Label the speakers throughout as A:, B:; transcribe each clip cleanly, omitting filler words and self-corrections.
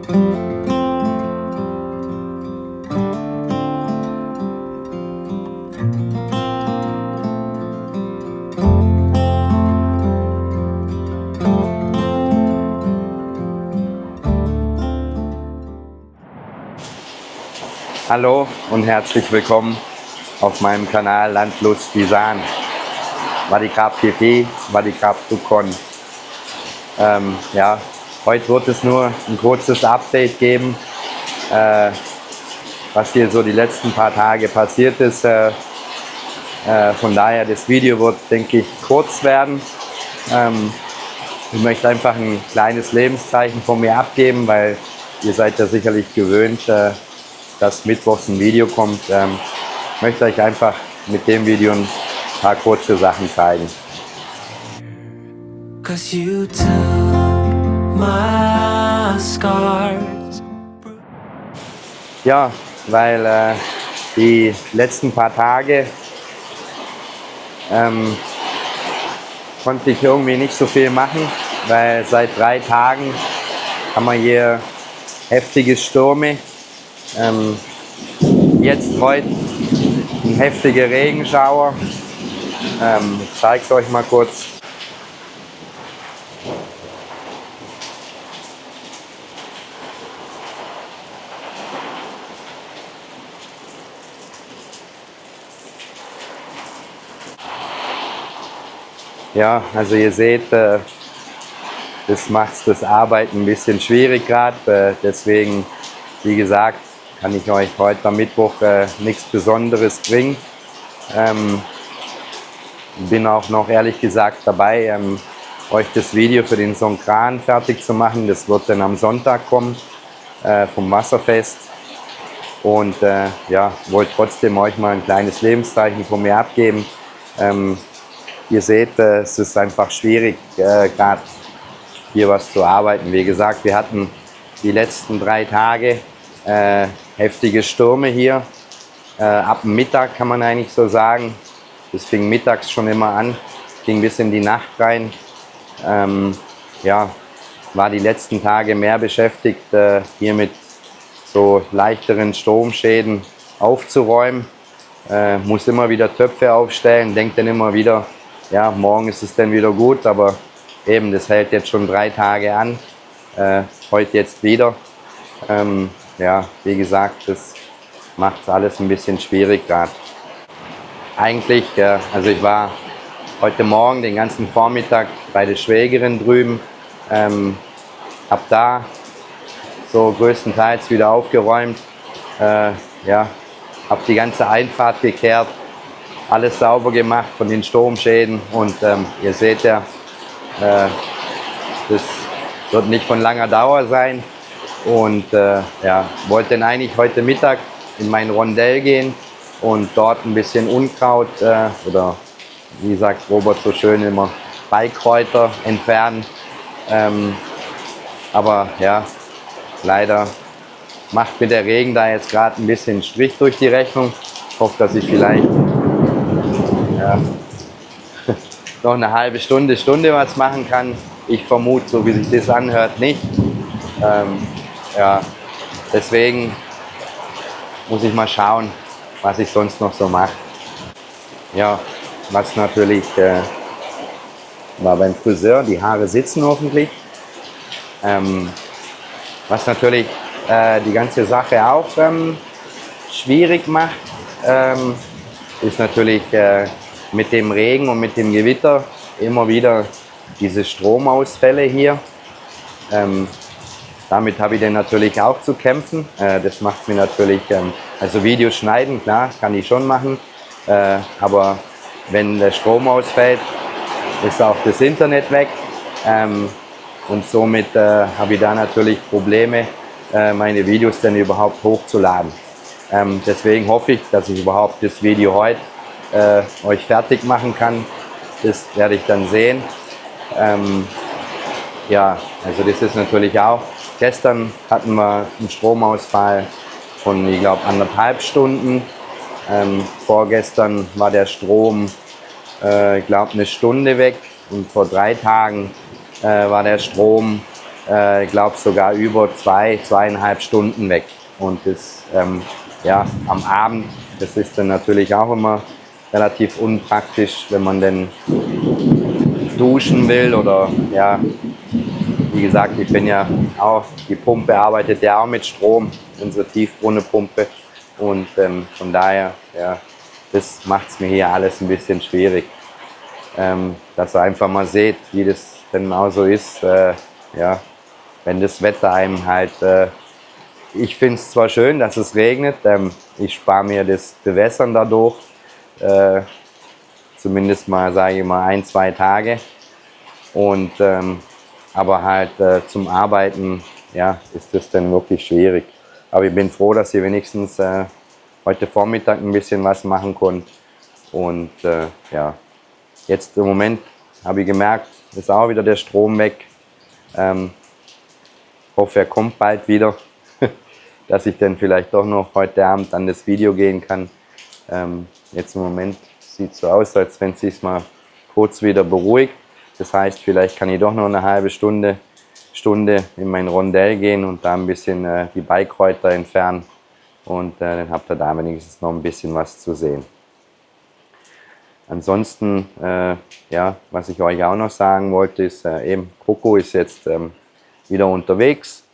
A: Hallo und herzlich willkommen auf meinem Kanal Landlust Disan. Vadikap PP, Vadikap Tukon. Ja, heute wird es nur ein kurzes Update geben, was hier so die letzten paar Tage passiert ist. Von daher, das Video wird, denke ich, kurz werden. Ich möchte einfach ein kleines Lebenszeichen von mir abgeben, weil ihr seid ja sicherlich gewöhnt, dass mittwochs ein Video kommt. Ich möchte euch einfach mit dem Video ein paar kurze Sachen zeigen. Ja, weil die letzten paar Tage konnte ich irgendwie nicht so viel machen, weil seit 3 Tagen haben wir hier heftige Stürme. Jetzt heute ein heftiger Regenschauer. Ich zeige es euch mal kurz. Ja, also ihr seht, das macht das Arbeiten ein bisschen schwierig gerade. Deswegen, wie gesagt, kann ich euch heute am Mittwoch nichts Besonderes bringen. Bin auch noch ehrlich gesagt dabei, euch das Video für den Songkran fertig zu machen. Das wird dann am Sonntag kommen, vom Wasserfest. Und ja, wollte trotzdem euch mal ein kleines Lebenszeichen von mir abgeben. Ihr seht, es ist einfach schwierig, gerade hier was zu arbeiten. Wie gesagt, wir hatten die letzten 3 Tage heftige Stürme hier. Ab dem Mittag kann man eigentlich so sagen. Das fing mittags schon immer an, ging bis in die Nacht rein. Ja, war die letzten Tage mehr beschäftigt, hier mit so leichteren Stromschäden aufzuräumen. Muss immer wieder Töpfe aufstellen, denkt dann immer wieder, ja, morgen ist es dann wieder gut, aber eben, das hält jetzt schon 3 Tage an. Heute jetzt wieder. Ja, wie gesagt, das macht alles ein bisschen schwierig gerade. Eigentlich, also ich war heute Morgen den ganzen Vormittag bei der Schwägerin drüben, habe da so größtenteils wieder aufgeräumt, ja, habe die ganze Einfahrt gekehrt, alles sauber gemacht von den Sturmschäden und ihr seht ja, das wird nicht von langer Dauer sein. Und ja, wollte dann eigentlich heute Mittag in mein Rondell gehen und dort ein bisschen Unkraut oder wie sagt Robert so schön immer, Beikräuter entfernen. Aber ja, leider macht mir der Regen da jetzt gerade ein bisschen Strich durch die Rechnung. Ich hoffe, dass ich vielleicht ja, noch eine halbe Stunde was machen kann. Ich vermute, so wie sich das anhört, nicht. Ja, deswegen muss ich mal schauen, was ich sonst noch so mache. Ja, was natürlich war beim Friseur, die Haare sitzen hoffentlich. Was natürlich die ganze Sache auch schwierig macht, ist natürlich mit dem Regen und mit dem Gewitter immer wieder diese Stromausfälle hier. Damit habe ich dann natürlich auch zu kämpfen. Das macht mir natürlich, also Videos schneiden, klar, kann ich schon machen. Aber wenn der Strom ausfällt, ist auch das Internet weg. Und somit habe ich da natürlich Probleme, meine Videos dann überhaupt hochzuladen. Deswegen hoffe ich, dass ich überhaupt das Video heute euch fertig machen kann. Das werde ich dann sehen. Ja, also das ist natürlich auch. Gestern hatten wir einen Stromausfall von, ich glaube, 1,5 Stunden. Vorgestern war der Strom, ich glaube, 1 Stunde weg. Und vor 3 Tagen war der Strom ich glaube sogar über 2,5 Stunden weg. Und das, ja, am Abend, das ist dann natürlich auch immer relativ unpraktisch, wenn man dann duschen will oder ja, wie gesagt, ich bin ja auch, die Pumpe arbeitet ja auch mit Strom, unsere Tiefbrunnenpumpe, und von daher, ja, das macht es mir hier alles ein bisschen schwierig, dass ihr einfach mal seht, wie das denn auch so ist, ja, wenn das Wetter einem halt, ich finde es zwar schön, dass es regnet, ich spare mir das Bewässern dadurch, zumindest mal, sage ich mal, 1, 2 Tage, und aber halt zum Arbeiten, ja, ist das dann wirklich schwierig. Aber ich bin froh, dass ich wenigstens heute Vormittag ein bisschen was machen konnte. Und ja, jetzt im Moment habe ich gemerkt, ist auch wieder der Strom weg. Hoffe, er kommt bald wieder, dass ich dann vielleicht doch noch heute Abend an das Video gehen kann. Jetzt im Moment sieht es so aus, als wenn es sich mal kurz wieder beruhigt. Das heißt, vielleicht kann ich doch noch eine halbe Stunde in mein Rondell gehen und da ein bisschen die Beikräuter entfernen. Und dann habt ihr da wenigstens noch ein bisschen was zu sehen. Ansonsten, ja, was ich euch auch noch sagen wollte, ist eben, Coco ist jetzt wieder unterwegs.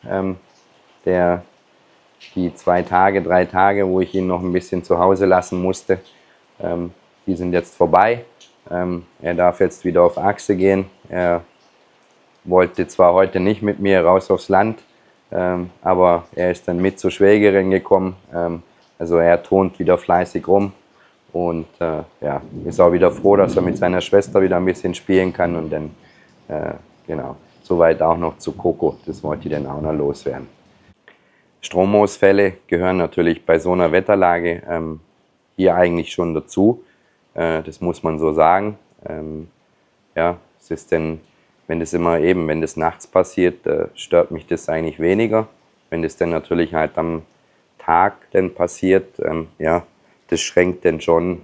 A: Die 2 Tage, 3 Tage, wo ich ihn noch ein bisschen zu Hause lassen musste, die sind jetzt vorbei. Er darf jetzt wieder auf Achse gehen. Er wollte zwar heute nicht mit mir raus aufs Land, aber er ist dann mit zur Schwägerin gekommen. Also er turnt wieder fleißig rum und ja, ist auch wieder froh, dass er mit seiner Schwester wieder ein bisschen spielen kann. Und dann, genau, soweit auch noch zu Coco. Das wollte ich dann auch noch loswerden. Stromausfälle gehören natürlich bei so einer Wetterlage hier eigentlich schon dazu. Das muss man so sagen. Ja, es ist denn, wenn das immer eben, wenn das nachts passiert, stört mich das eigentlich weniger. Wenn das dann natürlich halt am Tag dann passiert, ja, das schränkt dann schon,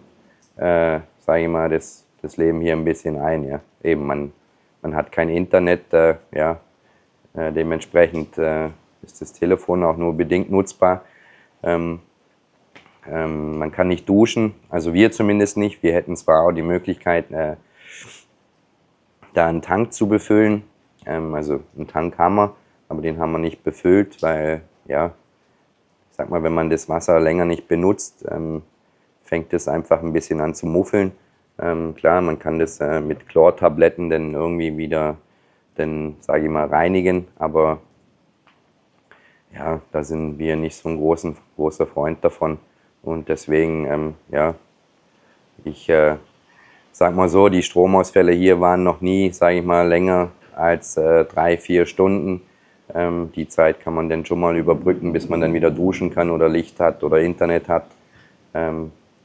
A: sage ich mal, das Leben hier ein bisschen ein. Ja. Eben, man hat kein Internet, ja, dementsprechend ist das Telefon auch nur bedingt nutzbar. Man kann nicht duschen, also wir zumindest nicht. Wir hätten zwar auch die Möglichkeit, da einen Tank zu befüllen. Also einen Tank haben wir, aber den haben wir nicht befüllt, weil, ja, ich sag mal, wenn man das Wasser länger nicht benutzt, fängt es einfach ein bisschen an zu muffeln. Klar, man kann das mit Chlortabletten dann irgendwie wieder, dann sage ich mal, reinigen, aber ja, da sind wir nicht so ein großer Freund davon. Und deswegen, ja, ich sag mal so, die Stromausfälle hier waren noch nie, sage ich mal, länger als 3, 4 Stunden. Die Zeit kann man dann schon mal überbrücken, bis man dann wieder duschen kann oder Licht hat oder Internet hat.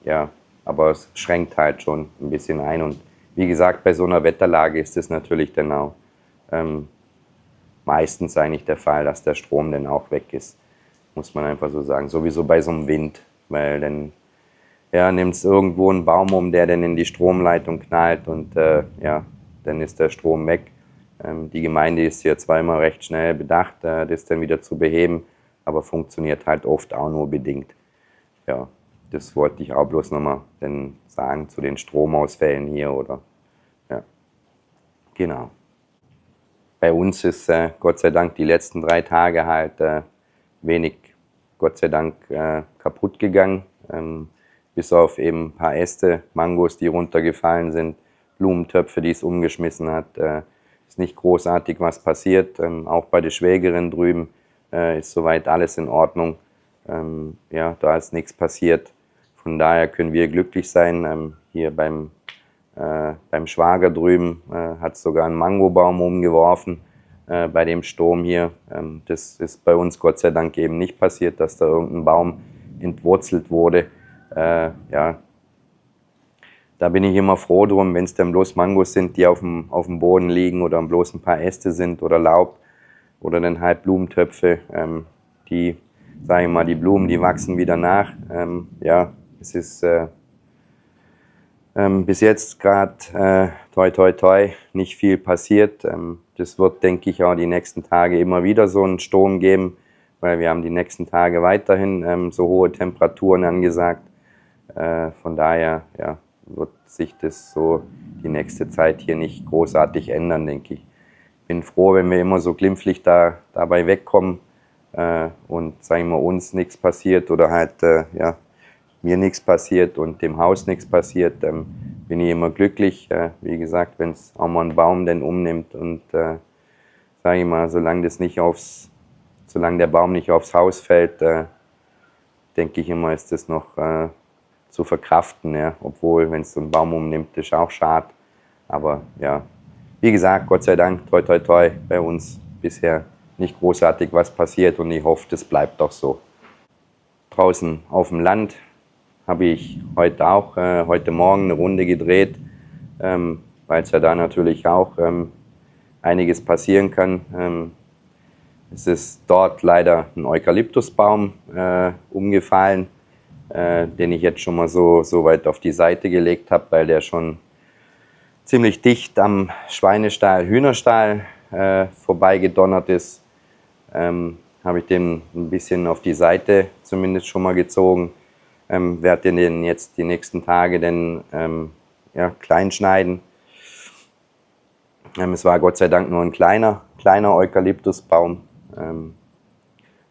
A: Ja, aber es schränkt halt schon ein bisschen ein. Und wie gesagt, bei so einer Wetterlage ist es natürlich dann auch meistens eigentlich der Fall, dass der Strom dann auch weg ist. Muss man einfach so sagen. Sowieso bei so einem Wind, weil dann, ja, nimmt es irgendwo einen Baum um, der dann in die Stromleitung knallt und ja, dann ist der Strom weg. Die Gemeinde ist hier zwar immer recht schnell bedacht, das dann wieder zu beheben, aber funktioniert halt oft auch nur bedingt. Ja, das wollte ich auch bloß nochmal dann sagen zu den Stromausfällen hier, oder, ja, genau. Bei uns ist Gott sei Dank die letzten 3 Tage halt wenig, Gott sei Dank, kaputt gegangen. Bis auf eben ein paar Äste, Mangos, die runtergefallen sind, Blumentöpfe, die es umgeschmissen hat. Ist nicht großartig was passiert. Auch bei der Schwägerin drüben ist soweit alles in Ordnung. Ja, da ist nichts passiert. Von daher können wir glücklich sein. Hier beim Schwager drüben hat es sogar einen Mangobaum umgeworfen bei dem Sturm hier. Das ist bei uns Gott sei Dank eben nicht passiert, dass da irgendein Baum entwurzelt wurde. Ja, da bin ich immer froh drum, wenn es dann bloß Mangos sind, die auf dem Boden liegen oder bloß ein paar Äste sind oder Laub oder dann halt Blumentöpfe. Die, sage ich mal, die Blumen, die wachsen wieder nach. Ja, es ist, Bis jetzt gerade toi toi toi nicht viel passiert. Das wird, denke ich, auch die nächsten Tage immer wieder so einen Sturm geben, weil wir haben die nächsten Tage weiterhin so hohe Temperaturen angesagt. Von daher ja, wird sich das so die nächste Zeit hier nicht großartig ändern, denke ich. Bin froh, wenn wir immer so glimpflich dabei wegkommen und, sagen wir, uns nichts passiert oder halt ja, mir nichts passiert und dem Haus nichts passiert, bin ich immer glücklich. Wie gesagt, wenn es auch mal einen Baum denn umnimmt und sage ich mal, solange der Baum nicht aufs Haus fällt, denke ich immer, ist das noch zu verkraften. Ja? Obwohl, wenn es so einen Baum umnimmt, ist auch schade. Aber ja, wie gesagt, Gott sei Dank, toi toi toi, bei uns bisher nicht großartig was passiert und ich hoffe, das bleibt auch so. Draußen auf dem Land habe ich heute Morgen eine Runde gedreht, weil es ja da natürlich auch einiges passieren kann. Es ist dort leider ein Eukalyptusbaum umgefallen, den ich jetzt schon mal so weit auf die Seite gelegt habe, weil der schon ziemlich dicht am Schweinestall, Hühnerstall vorbeigedonnert ist. Habe ich den ein bisschen auf die Seite zumindest schon mal gezogen. Werde den jetzt die nächsten Tage ja, klein schneiden. Es war Gott sei Dank nur ein kleiner Eukalyptusbaum.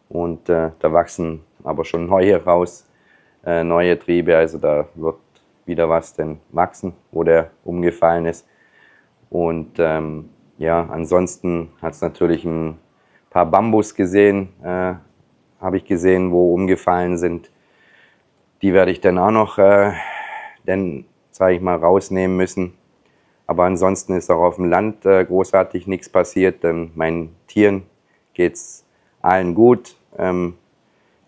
A: Und da wachsen aber schon neue raus, neue Triebe. Also da wird wieder was denn wachsen, wo der umgefallen ist. Und ja, ansonsten hat es natürlich ein paar Bambus gesehen, habe ich gesehen, wo umgefallen sind. Die werde ich dann auch noch, sage ich mal, rausnehmen müssen. Aber ansonsten ist auch auf dem Land großartig nichts passiert. Meinen Tieren geht es allen gut.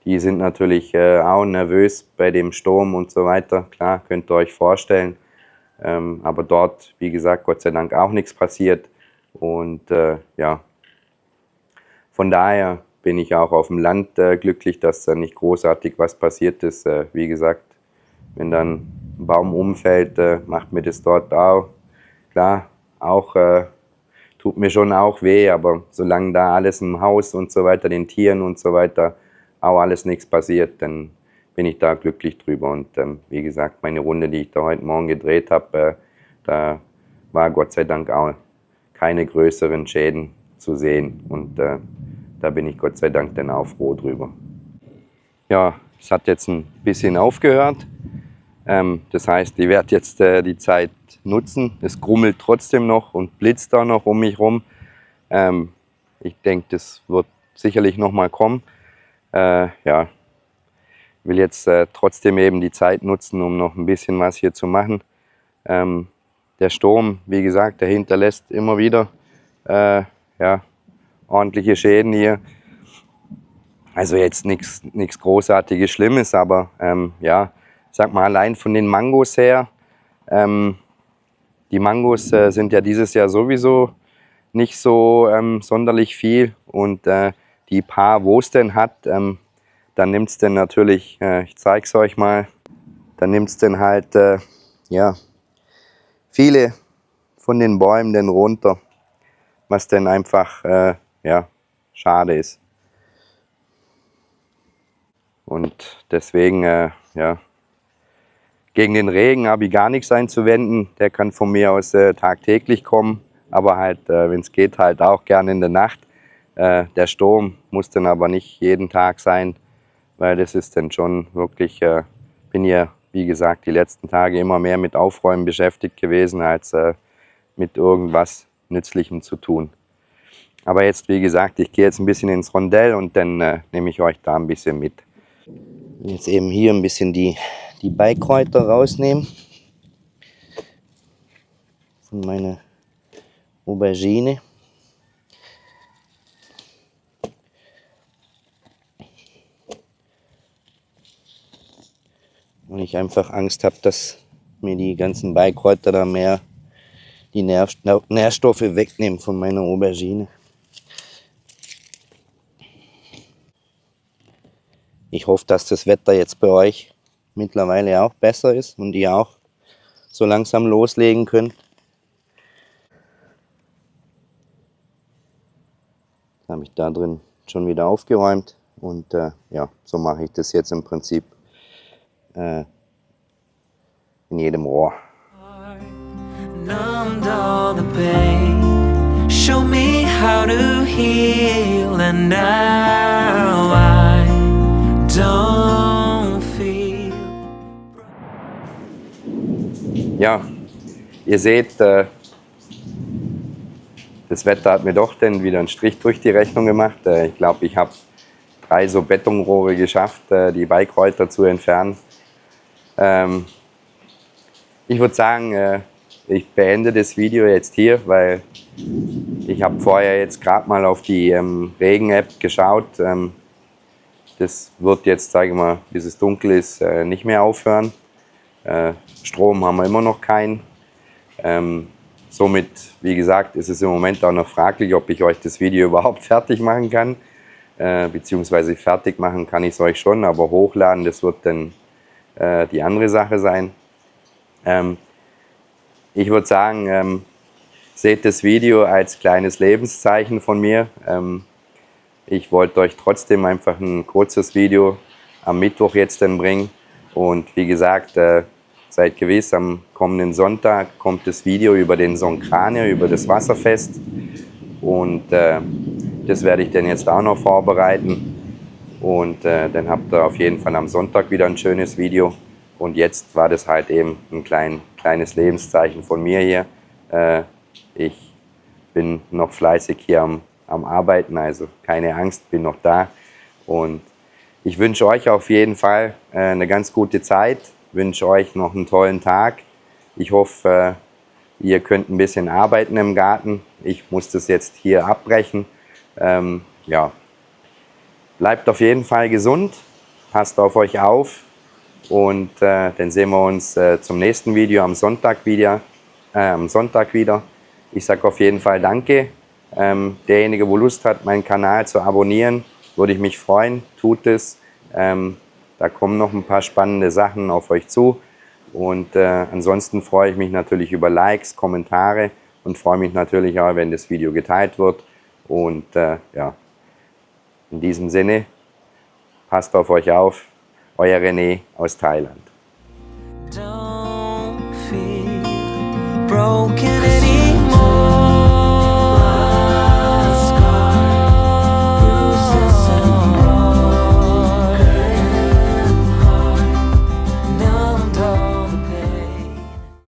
A: Die sind natürlich auch nervös bei dem Sturm und so weiter. Klar, könnt ihr euch vorstellen. Aber dort, wie gesagt, Gott sei Dank auch nichts passiert. Und ja, von daher bin ich auch auf dem Land glücklich, dass da nicht großartig was passiert ist. Wie gesagt, wenn dann ein Baum umfällt, macht mir das dort auch, klar, auch tut mir schon auch weh, aber solange da alles im Haus und so weiter, den Tieren und so weiter, auch alles nichts passiert, dann bin ich da glücklich drüber. Und wie gesagt, meine Runde, die ich da heute Morgen gedreht habe, da war Gott sei Dank auch keine größeren Schäden zu sehen. Und da bin ich Gott sei Dank dann auch froh drüber. Ja, es hat jetzt ein bisschen aufgehört. Das heißt, ich werde jetzt die Zeit nutzen. Es grummelt trotzdem noch und blitzt da noch um mich rum. Ich denke, das wird sicherlich noch mal kommen. Ja, will jetzt trotzdem eben die Zeit nutzen, um noch ein bisschen was hier zu machen. Der Sturm, wie gesagt, der hinterlässt immer wieder ja, ordentliche Schäden hier. Also jetzt nichts großartiges Schlimmes, aber ja, sag mal, allein von den Mangos her, die Mangos sind ja dieses Jahr sowieso nicht so sonderlich viel und die paar, wo es denn hat, dann nimmt es denn natürlich, ich zeige es euch mal, dann nimmt es denn halt, ja, viele von den Bäumen denn runter, was denn einfach, ja, schade ist. Und deswegen, ja, gegen den Regen habe ich gar nichts einzuwenden. Der kann von mir aus tagtäglich kommen, aber halt, wenn es geht, halt auch gerne in der Nacht. Der Sturm muss dann aber nicht jeden Tag sein, weil das ist dann schon wirklich, bin ja, wie gesagt, die letzten Tage immer mehr mit Aufräumen beschäftigt gewesen, als mit irgendwas Nützlichem zu tun. Aber jetzt, wie gesagt, ich gehe jetzt ein bisschen ins Rondell und dann nehme ich euch da ein bisschen mit. Jetzt eben hier ein bisschen die Beikräuter rausnehmen von meiner Aubergine. Und ich einfach Angst habe, dass mir die ganzen Beikräuter da mehr die Nährstoffe wegnehmen von meiner Aubergine. Ich hoffe, dass das Wetter jetzt bei euch mittlerweile auch besser ist und ihr auch so langsam loslegen können. Jetzt habe ich da drin schon wieder aufgeräumt und ja, so mache ich das jetzt im Prinzip in jedem Rohr.
B: Numbed all the pain, show me how to heal, and now I don't feel.
A: Ja, ihr seht, das Wetter hat mir doch dann wieder einen Strich durch die Rechnung gemacht. Ich glaube, ich habe 3 so Betonrohre geschafft, die Beikräuter zu entfernen. Ich würde sagen, ich beende das Video jetzt hier, weil ich habe vorher jetzt gerade mal auf die Regen-App geschaut. Das wird jetzt, sage ich mal, bis es dunkel ist, nicht mehr aufhören. Strom haben wir immer noch keinen. Somit, wie gesagt, ist es im Moment auch noch fraglich, ob ich euch das Video überhaupt fertig machen kann. Beziehungsweise fertig machen kann ich es euch schon, aber hochladen, das wird dann die andere Sache sein. Ich würde sagen, seht das Video als kleines Lebenszeichen von mir. Ich wollte euch trotzdem einfach ein kurzes Video am Mittwoch jetzt dann bringen. Und wie gesagt, seid gewiss, am kommenden Sonntag kommt das Video über den Songkranio, über das Wasserfest. Und das werde ich dann jetzt auch noch vorbereiten. Und dann habt ihr auf jeden Fall am Sonntag wieder ein schönes Video. Und jetzt war das halt eben ein kleines Lebenszeichen von mir hier. Ich bin noch fleißig hier am Arbeiten, also keine Angst, bin noch da. Und ich wünsche euch auf jeden Fall eine ganz gute Zeit, wünsche euch noch einen tollen Tag. Ich hoffe, ihr könnt ein bisschen arbeiten im Garten. Ich muss das jetzt hier abbrechen. Ja. Bleibt auf jeden Fall gesund, passt auf euch auf und dann sehen wir uns zum nächsten Video am Sonntag wieder. Ich sage auf jeden Fall Danke. Derjenige, wo Lust hat, meinen Kanal zu abonnieren, würde ich mich freuen. Tut es. Da kommen noch ein paar spannende Sachen auf euch zu. Und ansonsten freue ich mich natürlich über Likes, Kommentare und freue mich natürlich auch, wenn das Video geteilt wird. Und ja, in diesem Sinne, passt auf euch auf. Euer René aus Thailand.
B: Don't feel broken.